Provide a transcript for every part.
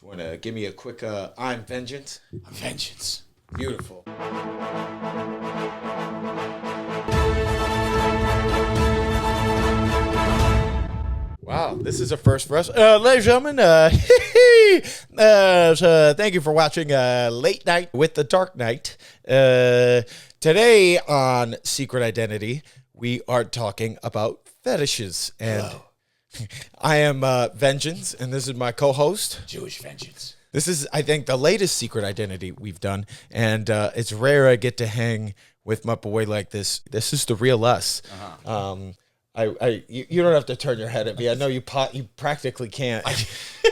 You want to give me a quick, I'm Vengeance? I'm Vengeance. Beautiful. Wow, this is a first for us. Ladies and gentlemen, thank you for watching Late Night with the Dark Knight. Today on Secret Identity, we are talking about fetishes. And I am Vengeance, and this is my co-host. Jewish Vengeance. This is, I think, the latest Secret Identity we've done, and it's rare I get to hang with my boy like this. This is the real us. You don't have to turn your head at me. I know you practically can't.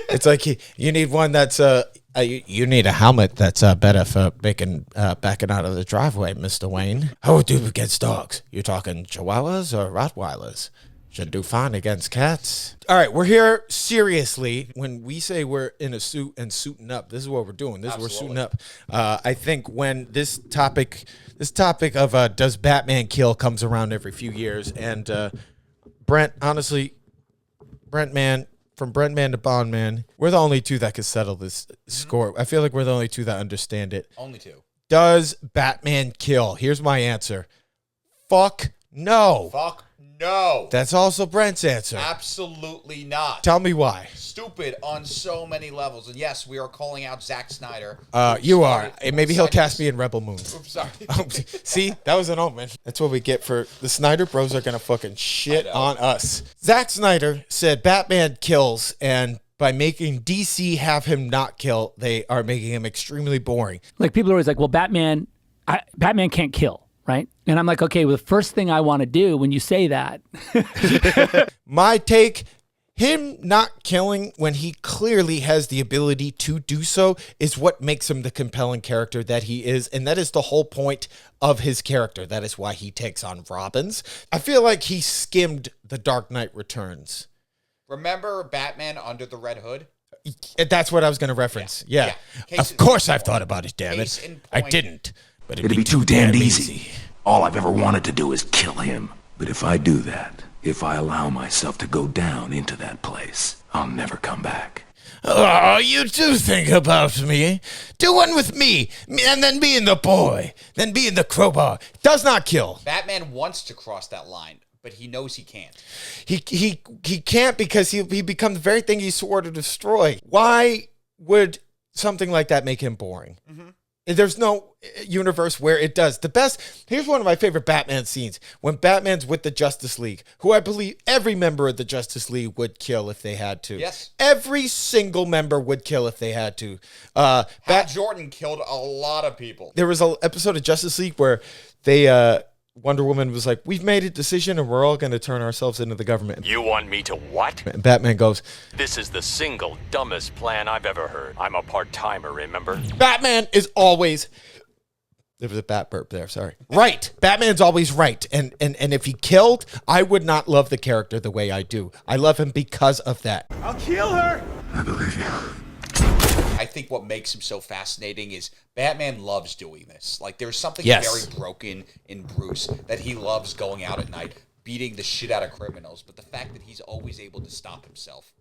It's like you need one that's you need a helmet that's better for backing out of the driveway, Mr. Wayne. How would do against dogs? You talking Chihuahuas or Rottweilers? Should do fine against cats. All right, we're here seriously. When we say we're in a suit and suiting up, this is what we're doing. We're suiting up. I think when this topic of does Batman kill comes around every few years, and Brent, honestly, Brent Man, from Brent Man to Bond Man, we're the only two that can settle this score. I feel like we're the only two that understand it. Only two. Does Batman kill? Here's my answer. Fuck no. Fuck no. That's also Brent's answer. Absolutely not. Tell me why. Stupid on so many levels. And yes, we are calling out Zack Snyder. You are. Maybe he'll cast me in Rebel Moon. Oops, sorry. See, that was an omen. That's what we get for the Snyder bros are going to fucking shit on us. Zack Snyder said Batman kills, and by making DC have him not kill, they are making him extremely boring. Like, people are always like, well, Batman can't kill. Right? And I'm like, okay, well, the first thing I want to do when you say that. My take, him not killing when he clearly has the ability to do so is what makes him the compelling character that he is. And that is the whole point of his character. That is why he takes on Robins. I feel like he skimmed The Dark Knight Returns. Remember Batman Under the Red Hood? That's what I was going to reference. Yeah. Of course I've thought about it, damn it. I didn't. But it'd be too damned easy. All I've ever wanted to do is kill him. But if I do that, if I allow myself to go down into that place, I'll never come back. Oh, you do think about me. Do one with me, and then being the boy, then being the crowbar. Does not kill. Batman wants to cross that line, but he knows he can't. He can't because he becomes the very thing he swore to destroy. Why would something like that make him boring? Mm-hmm. There's no universe where it does. Here's one of my favorite Batman scenes. When Batman's with the Justice League, who I believe every member of the Justice League would kill if they had to. Yes. Every single member would kill if they had to. Jordan killed a lot of people. There was an episode of Justice League where they... Wonder Woman was like, we've made a decision and we're all going to turn ourselves into the government. You want me to what? And Batman goes, This is the single dumbest plan I've ever heard. I'm a part-timer, remember? Batman is always... There was a bat burp there, sorry. Right. Batman's always right. And if he killed, I would not love the character the way I do. I love him because of that. I'll kill her! I believe you. I think what makes him so fascinating is Batman loves doing this. Like, there's something very broken in Bruce that he loves going out at night, beating the shit out of criminals, but the fact that he's always able to stop himself.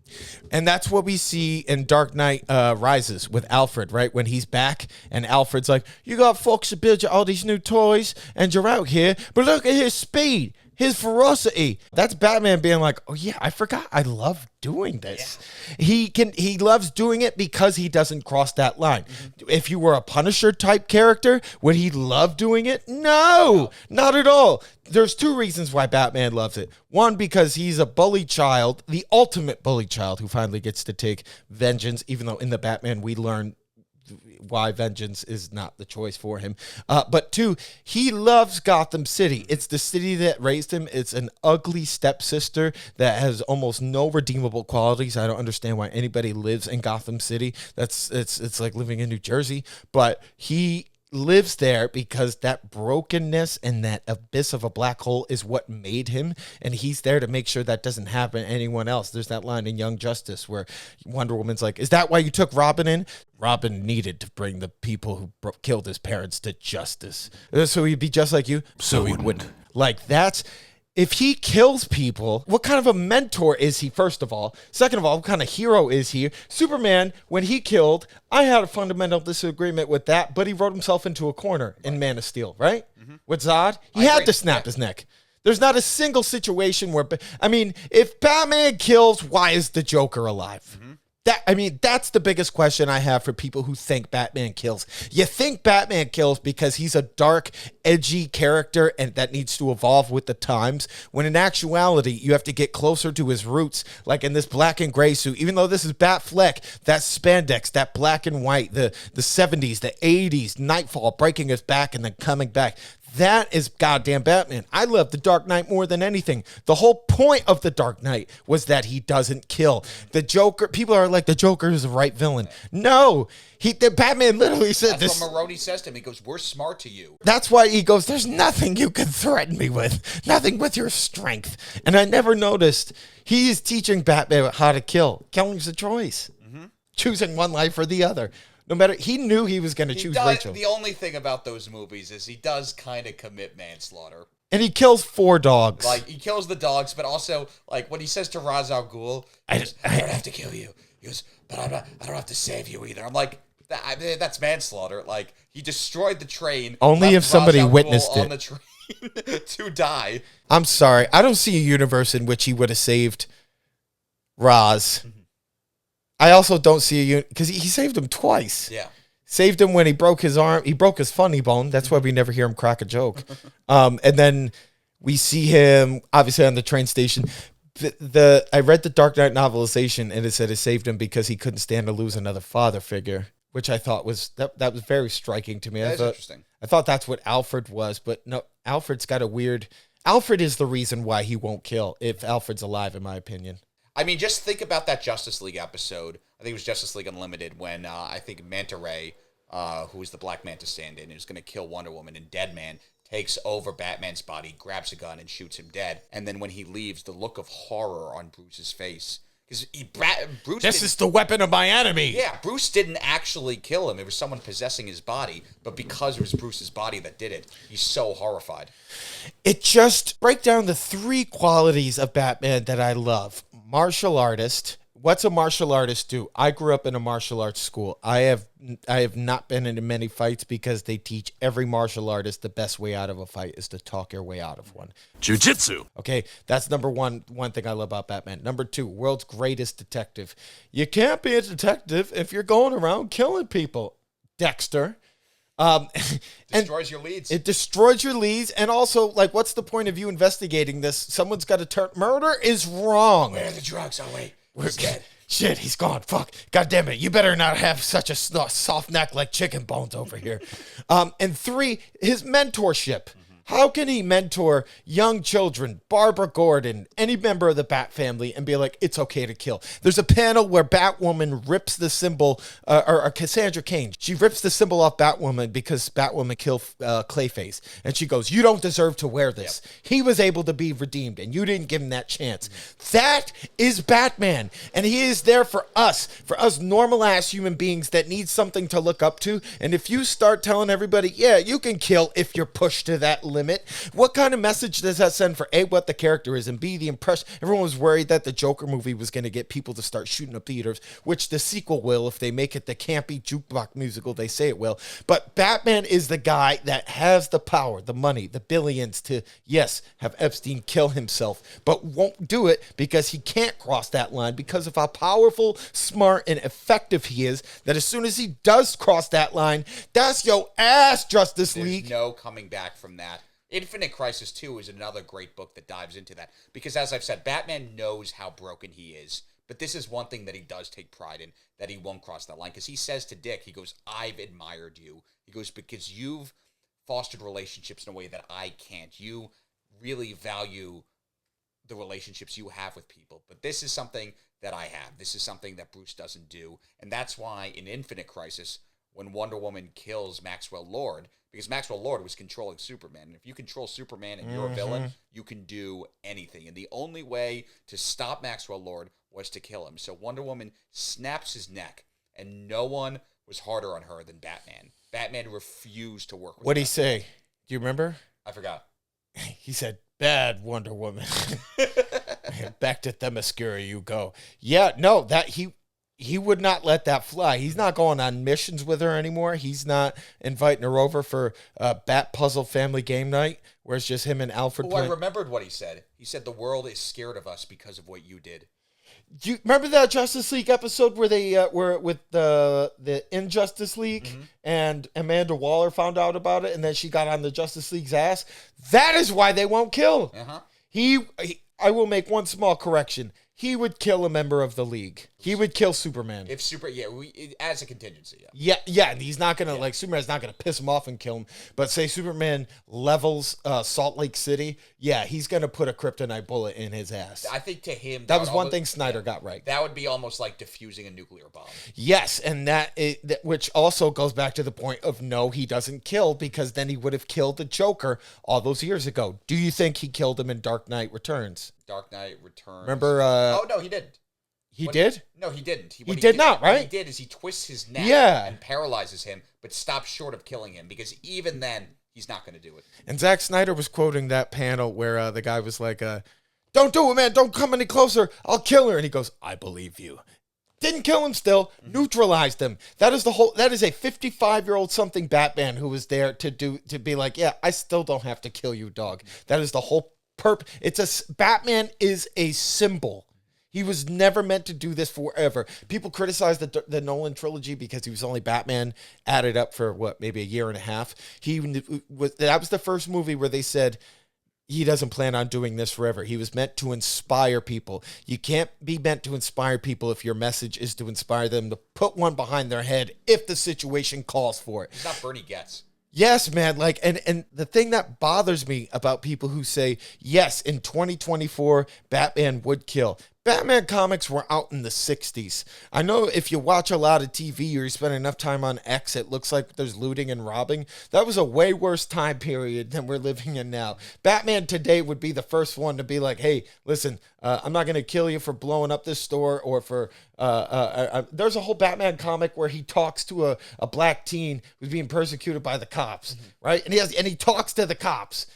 And that's what we see in Dark Knight Rises with Alfred, right? When he's back and Alfred's like, you got folks to build you all these new toys and you're out here, but look at his speed. His ferocity. That's Batman being like, oh yeah, I forgot. I love doing this. Yeah. He loves doing it because he doesn't cross that line. Mm-hmm. If you were a Punisher type character, would he love doing it? No, not at all. There's two reasons why Batman loves it. One, because he's a bully child, the ultimate bully child who finally gets to take vengeance, even though in the Batman we learn why vengeance is not the choice for him. But two, he loves Gotham City. It's the city that raised him. It's an ugly stepsister that has almost no redeemable qualities. I don't understand why anybody lives in Gotham City. It's like living in New Jersey. But he lives there because that brokenness and that abyss of a black hole is what made him, and he's there to make sure that doesn't happen to anyone else. There's that line in Young Justice where Wonder Woman's like, is that why you took Robin in? Robin needed to bring the people who killed his parents to justice. So he'd be just like you, so he wouldn't. Like, that's if he kills people, what kind of a mentor is he, first of all? Second of all, what kind of hero is he? Superman, when he killed, I had a fundamental disagreement with that, but he wrote himself into a corner in Man of Steel, right? With Zod, he had to snap his neck. There's not a single situation where, I mean, if Batman kills, why is the Joker alive? That's the biggest question I have for people who think Batman kills. You think Batman kills because he's a dark, edgy character and that needs to evolve with the times, when in actuality, you have to get closer to his roots, like in this black and gray suit. Even though this is Batfleck, that spandex, that black and white, the 70s, the 80s, Nightfall breaking his back and then coming back. That is goddamn Batman. I love the Dark Knight more than anything. The whole point of the Dark Knight was that he doesn't kill. The Joker, people are like, the Joker is the right villain. No, the Batman literally said That's what Maroni says to him. He goes, we're smart to you. That's why he goes, there's nothing you can threaten me with. Nothing with your strength. And I never noticed he is teaching Batman how to kill. Killing's a choice. Choosing one life or the other. No matter, he knew he was going to choose Rachel. The only thing about those movies is he does kind of commit manslaughter. And he kills 4 dogs. Like, he kills the dogs, but also, like, when he says to Ra's al Ghul, I don't have to kill you. He goes, but I don't have to save you either. I'm like, that's manslaughter. Like, he destroyed the train. Only if somebody witnessed it. On the train to die. I'm sorry. I don't see a universe in which he would have saved Ra's. I also don't see because he saved him twice. Yeah. Saved him when he broke his arm. He broke his funny bone. That's why we never hear him crack a joke. And then we see him, obviously, on the train station. I read the Dark Knight novelization, and it said it saved him because he couldn't stand to lose another father figure, which I thought was, that was very striking to me. That's interesting. I thought that's what Alfred was, but no, Alfred's got a weird... Alfred is the reason why he won't kill, if Alfred's alive, in my opinion. I mean, just think about that Justice League episode. I think it was Justice League Unlimited when I think Manta Ray, who was the Black Manta stand-in, who's going to kill Wonder Woman, and Deadman takes over Batman's body, grabs a gun, and shoots him dead. And then when he leaves, the look of horror on Bruce's face. Because Bruce This is the weapon of my enemy. Yeah, Bruce didn't actually kill him. It was someone possessing his body. But because it was Bruce's body that did it, he's so horrified. It just break down the 3 qualities of Batman that I love. Martial artist. What's a martial artist do? I grew up in a martial arts school. I have not been in many fights because they teach every martial artist the best way out of a fight is to talk your way out of one. Jiu-jitsu. Okay, that's number one thing I love about Batman. Number 2, world's greatest detective. You can't be a detective if you're going around killing people. Dexter. Destroys your leads. It destroys your leads. And also, like, what's the point of you investigating this? Someone's got to turn. Murder is wrong. Where are the drugs? Oh, wait. He's dead. Shit, he's gone. Fuck. God damn it. You better not have such a soft neck like chicken bones over here. And 3, his mentorship. How can he mentor young children, Barbara Gordon, any member of the Bat family, and be like, it's okay to kill? There's a panel where Batwoman rips the symbol, or Cassandra Cain, she rips the symbol off Batwoman because Batwoman killed Clayface. And she goes, you don't deserve to wear this. Yep. He was able to be redeemed, and you didn't give him that chance. That is Batman. And he is there for us normal-ass human beings that need something to look up to. And if you start telling everybody, yeah, you can kill if you're pushed to that limit, what kind of message does that send for A, what the character is, and B, the impression? Everyone was worried that the Joker movie was going to get people to start shooting up theaters, which the sequel will if they make it the campy jukebox musical they say it will. But Batman is the guy that has the power, the money, the billions to, yes, have Epstein kill himself, but won't do it because he can't cross that line because of how powerful, smart, and effective he is, that as soon as he does cross that line, that's your ass, Justice League. There's no coming back from that. Infinite Crisis 2 is another great book that dives into that. Because as I've said, Batman knows how broken he is. But this is one thing that he does take pride in, that he won't cross that line. Because he says to Dick, he goes, I've admired you. He goes, because you've fostered relationships in a way that I can't. You really value the relationships you have with people. But this is something that I have. This is something that Bruce doesn't do. And that's why in Infinite Crisis, when Wonder Woman kills Maxwell Lord, because Maxwell Lord was controlling Superman. And if you control Superman and you're a villain, you can do anything. And the only way to stop Maxwell Lord was to kill him. So Wonder Woman snaps his neck, and no one was harder on her than Batman. Batman refused to work with her. What'd he say? Do you remember? I forgot. He said, Bad Wonder Woman. Back to Themyscira you go. Yeah, no, that he would not let that fly. He's not going on missions with her anymore. He's not inviting her over for Bat Puzzle family game night, where it's just him and Alfred Oh, I playing. remembered what he said. He said the world is scared of us because of what you did. Do you remember that Justice League episode where they were with the Injustice League and Amanda Waller found out about it and then she got on the Justice League's ass? That is why they won't kill. I will make one small correction. He would kill a member of the League. He would kill Superman. If as a contingency. Yeah, and he's not gonna like Superman's not gonna piss him off and kill him. But say Superman levels Salt Lake City, yeah, he's gonna put a kryptonite bullet in his ass. I think to him that was one thing Snyder got right. That would be almost like diffusing a nuclear bomb. Yes, and which also goes back to the point of no, he doesn't kill, because then he would have killed the Joker all those years ago. Do you think he killed him in Dark Knight Returns? Dark Knight Returns. Remember? Oh no, he didn't. He did? No, he didn't. He did not, right? What he did is he twists his neck and paralyzes him, but stops short of killing him, because even then, he's not going to do it. And Zack Snyder was quoting that panel where the guy was like, don't do it, man. Don't come any closer. I'll kill her. And he goes, I believe you. Didn't kill him still. Neutralized him. That is a 55-year-old something Batman who was there to be like, yeah, I still don't have to kill you, dog. That is the whole Batman is a symbol. He was never meant to do this forever. People criticize the Nolan trilogy because he was only Batman added up for maybe a year and a half. That was the first movie where they said he doesn't plan on doing this forever. He was meant to inspire people. You can't be meant to inspire people if your message is to inspire them to put one behind their head if the situation calls for it. He's not Bernie Getz. Yes, man. Like, and the thing that bothers me about people who say, yes, in 2024, Batman would kill. Batman comics were out in the 60s. I know if you watch a lot of TV or you spend enough time on X, it looks like there's looting and robbing. That was a way worse time period than we're living in now. Batman today would be the first one to be like, hey, listen, I'm not going to kill you for blowing up this store or for... there's a whole Batman comic where he talks to a black teen who's being persecuted by the cops, right? And he talks to the cops.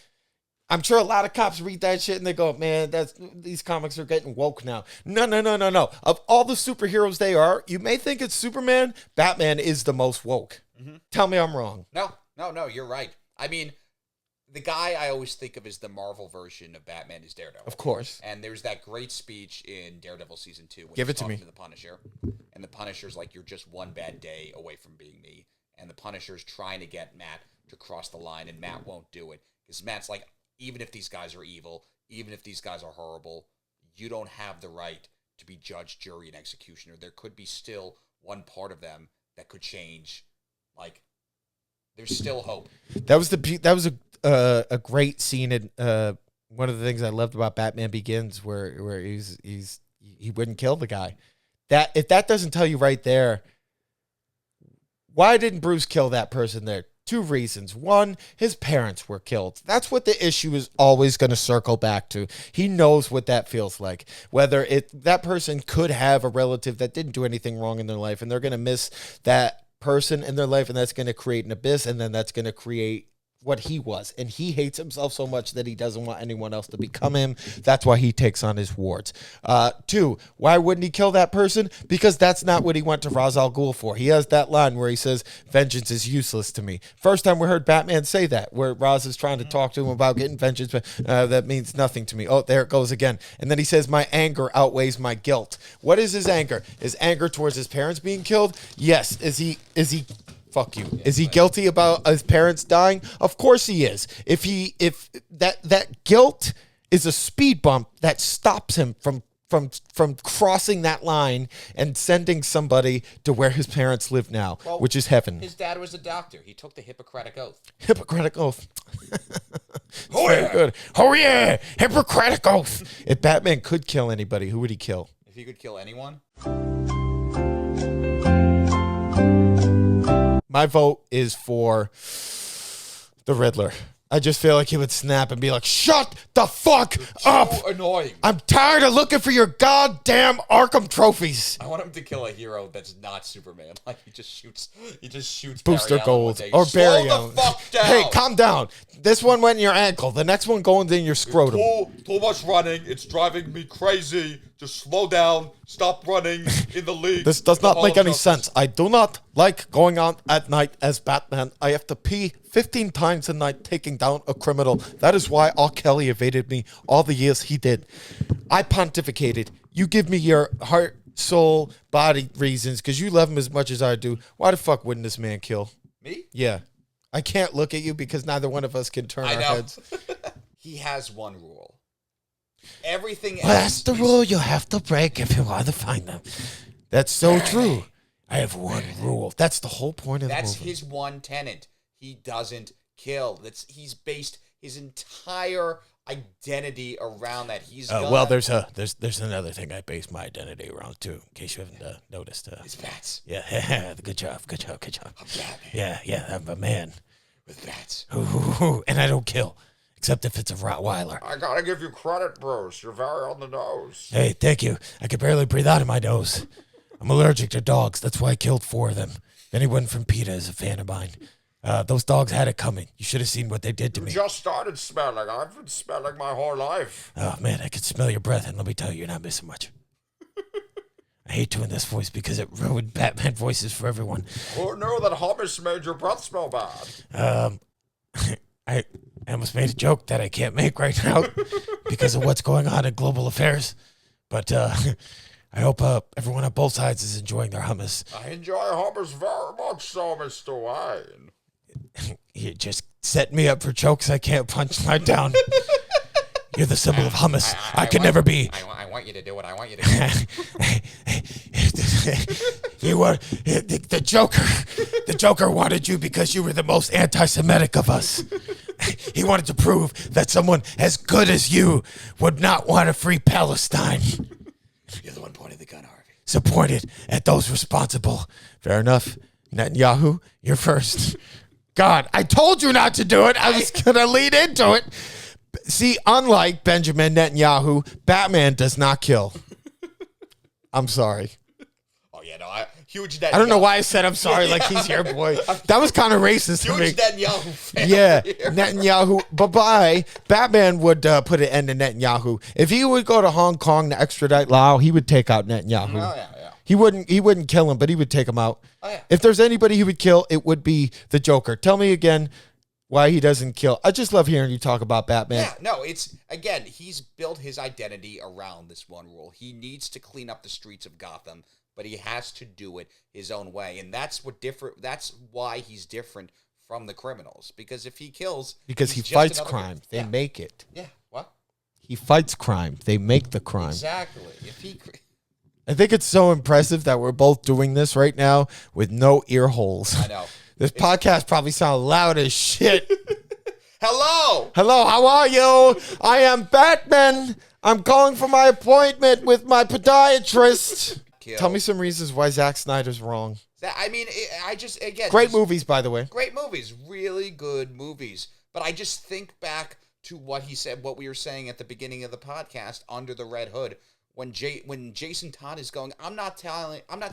I'm sure a lot of cops read that shit and they go, man, these comics are getting woke now. No. Of all the superheroes they are, you may think it's Superman. Batman is the most woke. Tell me I'm wrong. No, you're right. I mean, the guy I always think of as the Marvel version of Batman is Daredevil. Of course. And there's that great speech in Daredevil Season 2. When Give he's it to me. talking to the Punisher. And the Punisher's like, you're just one bad day away from being me. And the Punisher's trying to get Matt to cross the line, and Matt won't do it. Because Matt's like, even if these guys are evil, even if these guys are horrible, you don't have the right to be judge, jury, and executioner. There could be still one part of them that could change. Like, there's still hope. That was a great scene in one of the things I loved about Batman Begins, where he wouldn't kill the guy. That if that doesn't tell you right there, why didn't Bruce kill that person there? Two reasons. One, his parents were killed. That's what the issue is always going to circle back to. He knows what that feels like. Whether that person could have a relative that didn't do anything wrong in their life, and they're going to miss that person in their life, and that's going to create an abyss, and then that's going to create what he was. And he hates himself so much that he doesn't want anyone else to become him. That's why he takes on his wards. Two, why wouldn't he kill that person? Because that's not what he went to Ra's al Ghul for. He has that line where he says, vengeance is useless to me. First time we heard Batman say that, where Ra's is trying to talk to him about getting vengeance, but that means nothing to me. Oh, there it goes again. And then he says, my anger outweighs my guilt. What is his anger? His anger towards his parents being killed? Yes. Is he fuck you. Is he guilty about his parents dying? Of course he is. If that guilt is a speed bump that stops him from crossing that line and sending somebody to where his parents live now, which is heaven. His dad was a doctor. He took the Hippocratic Oath. Hippocratic Oath. Very good. Oh yeah, Hippocratic Oath. If Batman could kill anybody, who would he kill? If he could kill anyone? My vote is for the Riddler. I just feel like he would snap and be like, shut the fuck up. So annoying. I'm tired of looking for your goddamn Arkham trophies. I want him to kill a hero that's not Superman. Like he just shoots Booster Barry Allen Gold one day. or Slow Barry the Allen. fuck down. Hey, calm down. This one went in your ankle. The next one going in your scrotum. Too much running. It's driving me crazy. Just slow down. Stop running in the league. This does not make any sense. I do not like going out at night as Batman. I have to pee 15 times a night taking down a criminal. That is why R. Kelly evaded me all the years he did. I pontificated. You give me your heart, soul, body reasons because you love him as much as I do. Why the fuck wouldn't this man kill? Me? Yeah. I can't look at you because neither one of us can turn our heads. He has one rule. Everything else. Well, that's the rule you have to break if you want to find them. That's so true. I have one rule. That's the whole point of the movie. That's his one tenet. He doesn't kill. He's based his entire identity around that. Well, there's another thing I base my identity around too. In case you haven't noticed. His bats. Yeah, good job. I'm Batman. Yeah, I'm a man. With bats. And I don't kill. Except if it's a Rottweiler. I gotta give you credit, Bruce. You're very on the nose. Hey, thank you. I can barely breathe out of my nose. I'm allergic to dogs. That's why I killed 4 of them. Anyone from PETA is a fan of mine. Those dogs had it coming. You should have seen what they did to me. Just started smelling. I've been smelling my whole life. Oh, man, I can smell your breath, and let me tell you, you're not missing much. I hate doing this voice because it ruined Batman voices for everyone. Who knew that hummus made your breath smell bad? I almost made a joke that I can't make right now because of what's going on in global affairs. But I hope everyone on both sides is enjoying their hummus. I enjoy hummus very much so, Mr. Wayne. You just set me up for jokes I can't punchline down. You're the symbol of hummus. I could never be. I want you to do what I want you to do. You were the Joker. The Joker wanted you because you were the most anti-Semitic of us. He wanted to prove that someone as good as you would not want to free Palestine. You're the one pointing the gun, Harvey. So pointed at those responsible. Fair enough. Netanyahu, you're first. God, I told you not to do it. I was going to lead into it. See, unlike Benjamin Netanyahu, Batman does not kill. I'm sorry. Oh, yeah, no, huge Netanyahu. I don't know why I said I'm sorry like he's your boy. That was kind of racist to me. Huge Netanyahu fan. Yeah, Netanyahu. Bye-bye. Batman would put an end to Netanyahu. If he would go to Hong Kong to extradite Lau, he would take out Netanyahu. Oh, yeah. He wouldn't kill him, but he would take him out. Oh, yeah. If there's anybody he would kill, it would be the Joker. Tell me again why he doesn't kill. I just love hearing you talk about Batman. Yeah, no, again, he's built his identity around this one rule. He needs to clean up the streets of Gotham, but he has to do it his own way. And that's why he's different from the criminals. Because if he kills... Because he fights crime. They make it. Yeah, what? He fights crime. They make the crime. Exactly. I think it's so impressive that we're both doing this right now with no ear holes. I know. This podcast probably sounds loud as shit. Hello, how are you? I am Batman. I'm calling for my appointment with my podiatrist. Tell me some reasons why Zack Snyder's wrong. I mean, Great movies, by the way. Great movies, really good movies. But I just think back to what he said, what we were saying at the beginning of the podcast, Under the Red Hood, when Jason Todd is going, I'm not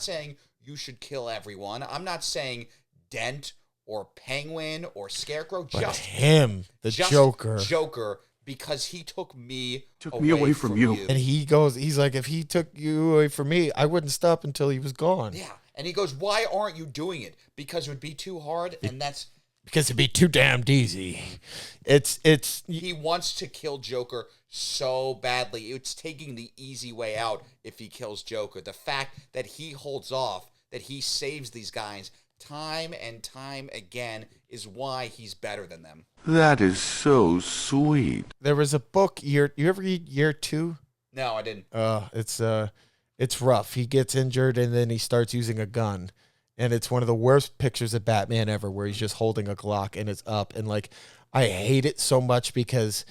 saying you should kill everyone. I'm not saying Dent or Penguin or Scarecrow, But just him, the Joker. Joker, because he took me away from you. And he's like, if he took you away from me, I wouldn't stop until he was gone. Yeah. And he goes, why aren't you doing it? Because it would be too hard, and that's... Because it'd be too damned easy. He wants to kill Joker so badly. It's taking the easy way out if he kills Joker. The fact that he holds off, that he saves these guys time and time again is why he's better than them. That is so sweet. There was a book, you ever read Year 2? No, I didn't. It's rough. He gets injured and then he starts using a gun. And it's one of the worst pictures of Batman ever where he's just holding a Glock and it's up. And like, I hate it so much because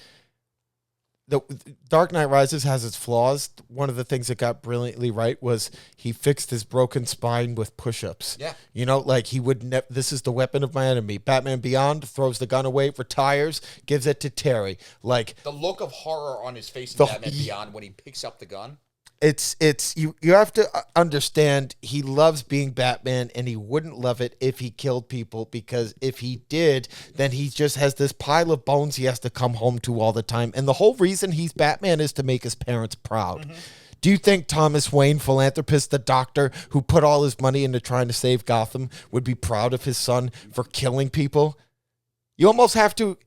the Dark Knight Rises has its flaws. One of the things that got brilliantly right was he fixed his broken spine with push-ups. Yeah. You know, like he would this is the weapon of my enemy. Batman Beyond throws the gun away, retires, gives it to Terry. Like the look of horror on his face in Batman Beyond when he picks up the gun. It's you have to understand he loves being Batman and he wouldn't love it if he killed people, because if he did, then he just has this pile of bones he has to come home to all the time. And the whole reason he's Batman is to make his parents proud. Mm-hmm. Do you think Thomas Wayne, philanthropist, the doctor who put all his money into trying to save Gotham, would be proud of his son for killing people? You almost have to...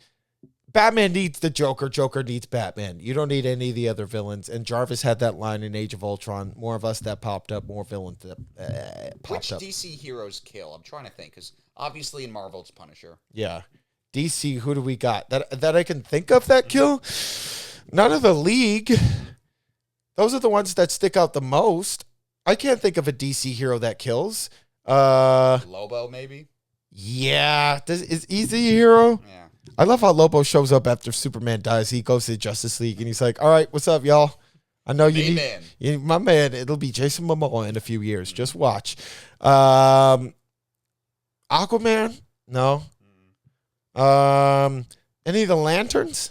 Batman needs the Joker. Joker needs Batman. You don't need any of the other villains. And Jarvis had that line in Age of Ultron. More of us that popped up, more villains that popped up. Which DC heroes kill? I'm trying to think, because obviously in Marvel it's Punisher. Yeah. DC, who do we got? That I can think of that kill? None of the League. Those are the ones that stick out the most. I can't think of a DC hero that kills. Lobo, maybe? Yeah. Is Easy a hero? Yeah. I love how Lobo shows up after Superman dies. He goes to Justice League and he's like, all right, what's up, y'all? I know you need my man. It'll be Jason Momoa in a few years. Just watch. Aquaman? No. Any of the Lanterns?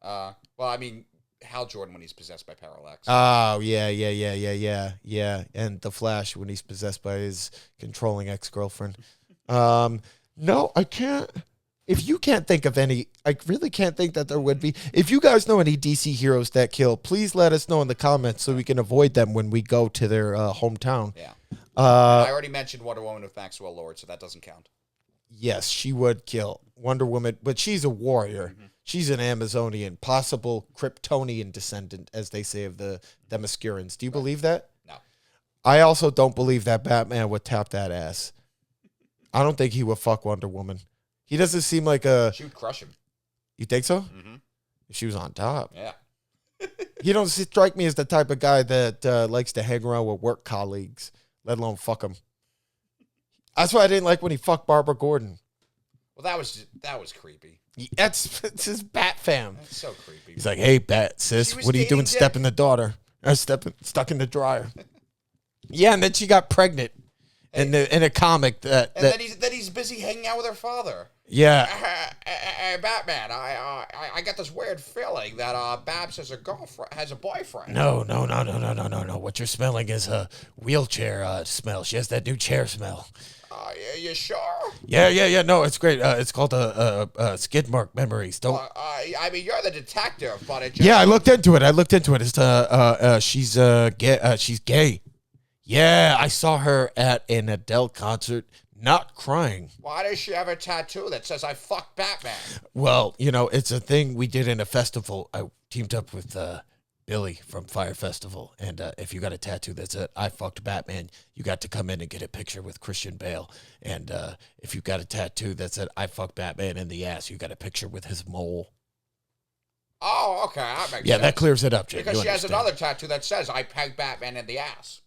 Well, I mean, Hal Jordan when he's possessed by Parallax. Oh, yeah. And the Flash when he's possessed by his controlling ex-girlfriend. No, I can't. If you can't think of any, I really can't think that there would be. If you guys know any DC heroes that kill, please let us know in the comments so we can avoid them when we go to their hometown. Yeah. I already mentioned Wonder Woman with Maxwell Lord, so that doesn't count. Yes, she would kill Wonder Woman, but she's a warrior. Mm-hmm. She's an Amazonian, possible Kryptonian descendant, as they say, of the Themyscirans. Do you believe that? No. I also don't believe that Batman would tap that ass. I don't think he would fuck Wonder Woman. He doesn't seem like a... She would crush him. You think so? Mm-hmm. If she was on top. Yeah. You don't strike me as the type of guy that likes to hang around with work colleagues, let alone fuck them. That's why I didn't like when he fucked Barbara Gordon. Well, that was creepy. It's his Bat fam. That's so creepy. He's like, hey, Bat, sis, what are you doing stepping the daughter? Stuck in the dryer. Yeah, and then she got pregnant. In a comic then he's busy hanging out with her father. Yeah. Batman, I got this weird feeling that Babs has a boyfriend. No. What you're smelling is a wheelchair smell. She has that new chair smell. You sure? Yeah. No, it's great. It's called skid mark memories. Don't. I mean, you're the detective, but it. Yeah, I looked into it. It's she's gay. Yeah, I saw her at an Adele concert, not crying. Why does she have a tattoo that says, I fucked Batman? Well, it's a thing we did in a festival. I teamed up with Billy from Fire Festival, and if you got a tattoo that said, I fucked Batman, you got to come in and get a picture with Christian Bale. And if you got a tattoo that said, I fucked Batman in the ass, you got a picture with his mole. Oh, okay, that makes sense. Yeah, that clears it up, Jim. Because she has another tattoo that says, I pegged Batman in the ass.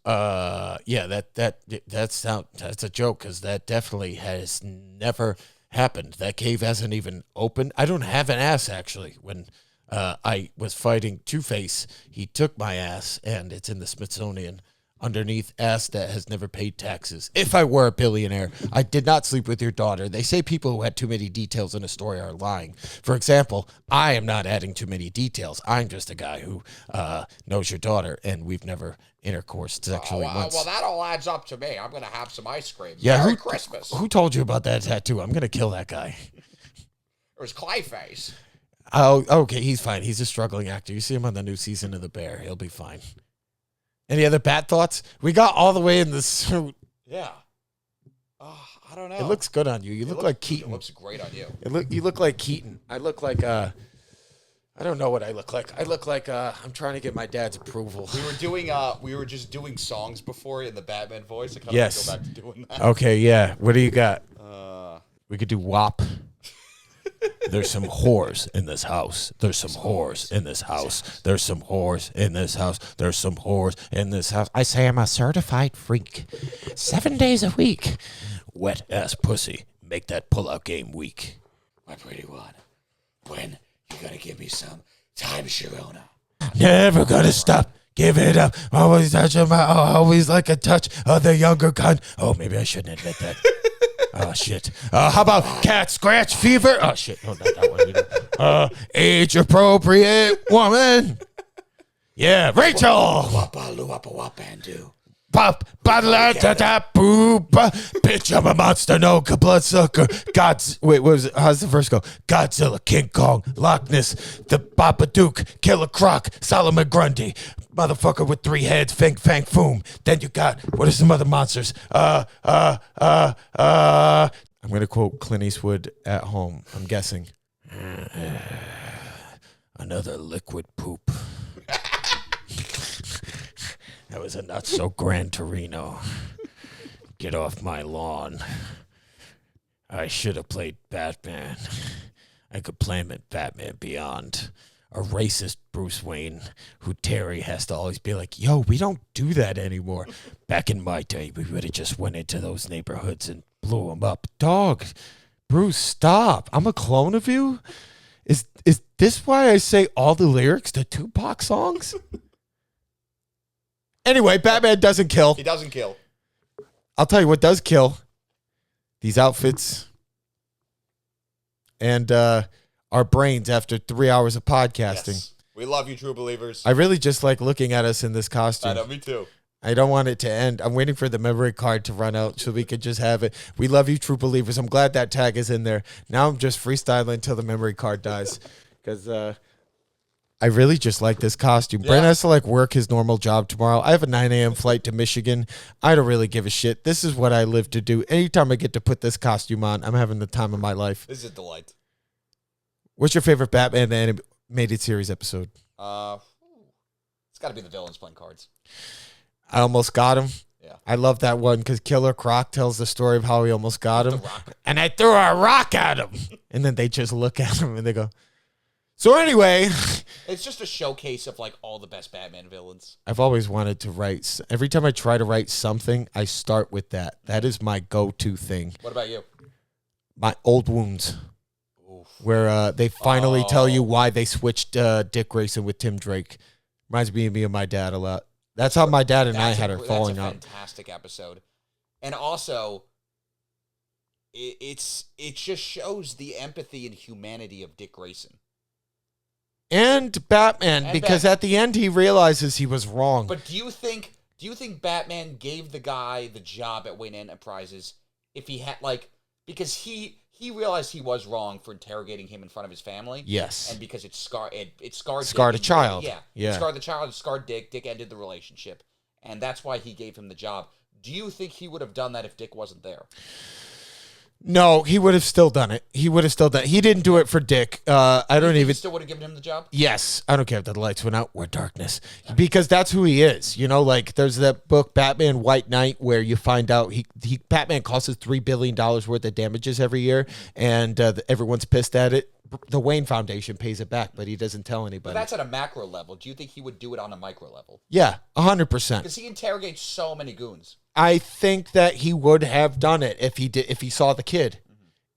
Yeah, that's a joke, because that definitely has never happened. That cave hasn't even opened. I don't have an ass, actually. When I was fighting Two-Face, he took my ass, and it's in the Smithsonian. Underneath ass that has never paid taxes. If I were a billionaire, I did not sleep with your daughter. They say people who had too many details in a story are lying. For example, I am not adding too many details. I'm just a guy who knows your daughter, and we've never intercoursed sexually once. Well, that all adds up to me. I'm going to have some ice cream. Yeah, Merry Christmas. Who told you about that tattoo? I'm going to kill that guy. It was Clayface. Oh, okay, he's fine. He's a struggling actor. You see him on the new season of The Bear. He'll be fine. Any other Bat thoughts? We got all the way in the suit. Yeah. I don't know. It looks good on you. You look like Keaton. It looks great on you. You look like Keaton. I look like I don't know what I look like. I look like I'm trying to get my dad's approval. We were just doing songs before in the Batman voice. I kind of want to go back to doing that. Okay, yeah. What do you got? We could do WAP. There's some whores in this house. There's some whores in this house. There's some whores in this house. There's some whores in this house. I say I'm a certified freak. 7 days a week. Wet ass pussy. Make that pull-out game weak. My pretty one, when you gotta give me some Time, Sharona. Never gonna stop. Give it up. Always touch him. Always like a touch of the younger kind. Oh, maybe I shouldn't admit that. Oh, shit. How about cat scratch fever? Oh, shit. No, not that one either. Age appropriate woman. Yeah, Rachel. Pop, bottle, tap, boop. Bitch, I'm a monster, no bloodsucker. Wait, what was it? How's the verse go? Godzilla, King Kong, Loch Ness, the Babadook, Killer Croc, Solomon Grundy, motherfucker with 3 heads, Fang Fang Foom. Then you got, what are some other monsters? I'm gonna quote Clint Eastwood at home, I'm guessing. Another liquid poop. That was a not so Gran Torino. Get off my lawn. I should have played Batman. I could play him in Batman Beyond. A racist Bruce Wayne who Terry has to always be like, yo, we don't do that anymore. Back in my day, we would have just went into those neighborhoods and blew them up. Dog, Bruce, stop. I'm a clone of you? Is this why I say all the lyrics to Tupac songs? Anyway, Batman doesn't kill. He doesn't kill. I'll tell you what does kill. These outfits. And our brains after 3 hours of podcasting. Yes. We love you, true believers. I really just like looking at us in this costume. I know, me too. I don't want it to end. I'm waiting for the memory card to run out so we could just have it. We love you, true believers. I'm glad that tag is in there. Now I'm just freestyling until the memory card dies. Because I really just like this costume. Yeah. Brent has to like work his normal job tomorrow. I have a 9 a.m. flight to Michigan. I don't really give a shit. This is what I live to do. Anytime I get to put this costume on, I'm having the time of my life. This is a delight. What's your favorite Batman animated series episode? It's got to be the villains playing cards. I almost got him. Yeah. I love that one because Killer Croc tells the story of how he almost got him. And I threw a rock at him. And then they just look at him and they go, so anyway. It's just a showcase of like all the best Batman villains. I've always wanted to write. Every time I try to write something, I start with that. That is my go-to thing. What about you? My old wounds. Oof. Where they finally tell you why they switched Dick Grayson with Tim Drake. Reminds me of me and my dad a lot. That's how my dad and I had our falling out. That's a fantastic episode. And also, it just shows the empathy and humanity of Dick Grayson. And Batman, because at the end he realizes he was wrong. But do you think Batman gave the guy the job at Wayne Enterprises if he had because he realized he was wrong for interrogating him in front of his family? Yes. And because it scarred a child. Yeah. It scarred the child, it scarred Dick. Dick ended the relationship. And that's why he gave him the job. Do you think he would have done that if Dick wasn't there? No, he would have still done it. He didn't do it for Dick. He still would have given him the job? Yes. I don't care if the lights went out or darkness. Because that's who he is. You know, like there's that book, Batman White Knight, where you find out Batman causes $3 billion worth of damages every year, and everyone's pissed at it. The Wayne Foundation pays it back, but he doesn't tell anybody. But that's at a macro level. Do you think he would do it on a micro level? Yeah, 100%. Because he interrogates so many goons. I think that he would have done it if he saw the kid.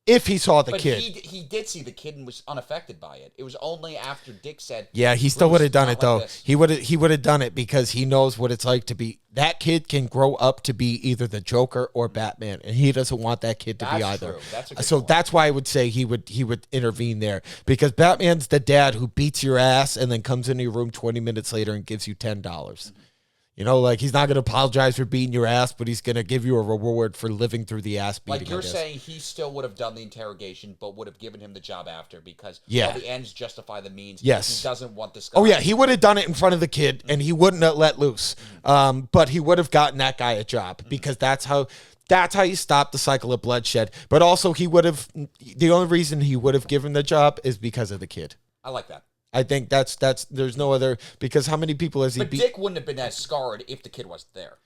If he saw the kid. He did see the kid and was unaffected by it. It was only after Dick said, yeah, he still would have done it, though. Like he would have done it because he knows what it's like to be. That kid can grow up to be either the Joker or Batman, and he doesn't want that kid to be either. True. That's a good so point. that's why I would say he would intervene there, because Batman's the dad who beats your ass and then comes into your room 20 minutes later and gives you $10. You know, like he's not going to apologize for beating your ass, but he's going to give you a reward for living through the ass beating. Like you're saying, he still would have done the interrogation, but would have given him the job after because the ends justify the means. Yes. He doesn't want this guy. Oh, yeah. He would have done it in front of the kid, and he wouldn't have let loose. But he would have gotten that guy a job because that's how you stop the cycle of bloodshed. But also, the only reason he would have given the job is because of the kid. I like that. I think that's there's no other, because how many people has he beat? But Dick wouldn't have been as scarred if the kid wasn't there.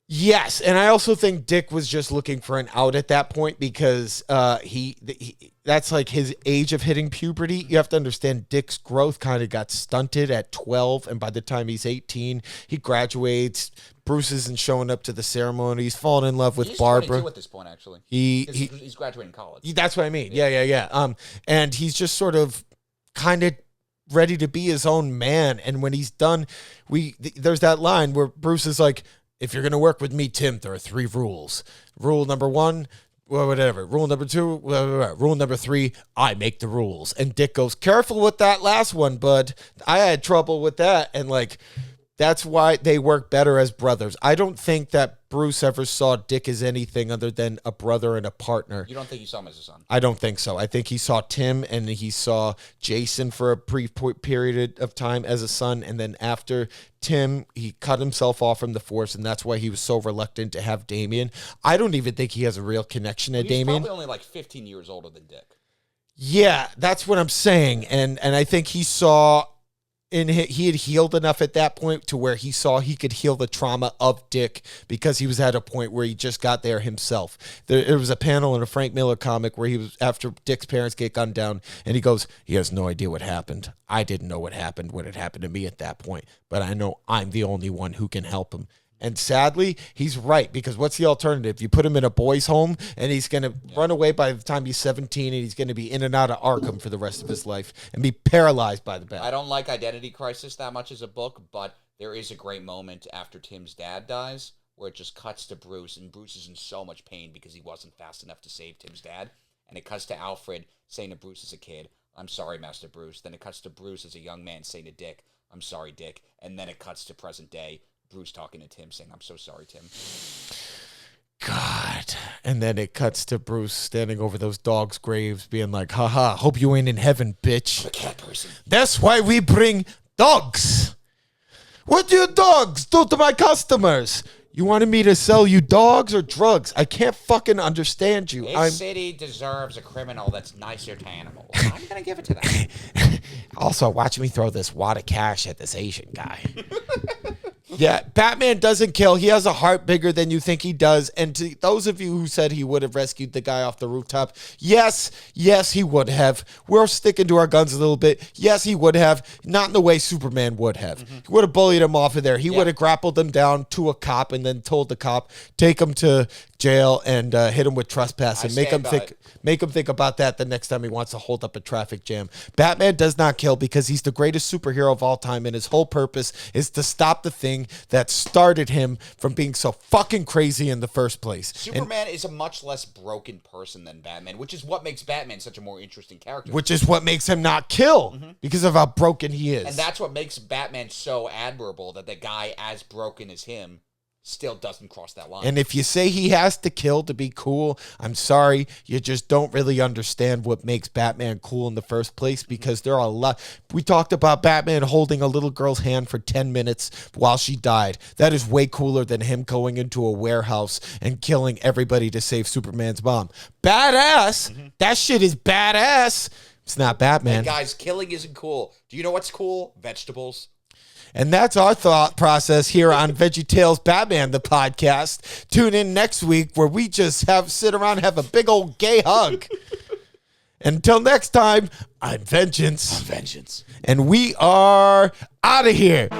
Yes, and I also think Dick was just looking for an out at that point because that's like his age of hitting puberty. You have to understand Dick's growth kind of got stunted at 12, and by the time he's 18, he graduates. Bruce isn't showing up to the ceremony. He's falling in love with Barbara. He's 22 at this point, actually. He's graduating college. That's what I mean. Yeah. And he's just sort of kind of ready to be his own man. And when he's done, there's that line where Bruce is like, if you're going to work with me, Tim, there are 3 rules. Rule number 1, well, whatever. Rule number 2, rule number 3, I make the rules. And Dick goes, careful with that last one, bud. I had trouble with that. And like, that's why they work better as brothers. I don't think that Bruce ever saw Dick as anything other than a brother and a partner. You don't think you saw him as a son? I don't think so. I think he saw Tim and he saw Jason for a brief period of time as a son. And then after Tim, he cut himself off from the force, and that's why he was so reluctant to have Damien. I don't even think he has a real connection to Damien. He's probably only like 15 years older than Dick. Yeah, that's what I'm saying. And I think he saw... And he had healed enough at that point to where he saw he could heal the trauma of Dick because he was at a point where he just got there himself. There was a panel in a Frank Miller comic where he was, after Dick's parents get gunned down, and he goes, he has no idea what happened. I didn't know what happened when it happened to me at that point, but I know I'm the only one who can help him. And sadly, he's right, because what's the alternative? You put him in a boys' home, and he's going to run away by the time he's 17, and he's going to be in and out of Arkham for the rest of his life and be paralyzed by the bat. I don't like Identity Crisis that much as a book, but there is a great moment after Tim's dad dies where it just cuts to Bruce, and Bruce is in so much pain because he wasn't fast enough to save Tim's dad. And it cuts to Alfred saying to Bruce as a kid, I'm sorry, Master Bruce. Then it cuts to Bruce as a young man saying to Dick, I'm sorry, Dick. And then it cuts to present day, Bruce talking to Tim, saying, I'm so sorry, Tim. God. And then it cuts to Bruce standing over those dogs' graves being like, haha, hope you ain't in heaven, bitch. I'm a cat person. That's why we bring dogs. What do your dogs do to my customers? You wanted me to sell you dogs or drugs? I can't fucking understand you. This city deserves a criminal that's nicer to animals. I'm going to give it to them. Also, watch me throw this wad of cash at this Asian guy. Yeah, Batman doesn't kill. He has a heart bigger than you think he does. And to those of you who said he would have rescued the guy off the rooftop, yes, he would have. We're sticking to our guns a little bit. Yes, he would have. Not in the way Superman would have. Mm-hmm. He would have bullied him off of there. He would have grappled him down to a cop and then told the cop, take him to jail and hit him with trespass and make him think about that the next time he wants to hold up a traffic jam. Batman does not kill because he's the greatest superhero of all time, and his whole purpose is to stop the thing that started him from being so fucking crazy in the first place. Superman is a much less broken person than Batman, which is what makes Batman such a more interesting character. Which is what makes him not kill, because of how broken he is. And that's what makes Batman so admirable, that the guy as broken as him still doesn't cross that line. And if you say he has to kill to be cool, I'm sorry, you just don't really understand what makes Batman cool in the first place, because there are a lot. We talked about Batman holding a little girl's hand for 10 minutes while she died. That is way cooler than him going into a warehouse and killing everybody to save Superman's mom. Badass. That shit is badass. It's not Batman. Hey guys, killing isn't cool. Do you know what's cool? Vegetables. And that's our thought process here on VeggieTales Batman, the podcast. Tune in next week where we just sit around and have a big old gay hug. Until next time, I'm Vengeance. I'm Vengeance. And we are out of here.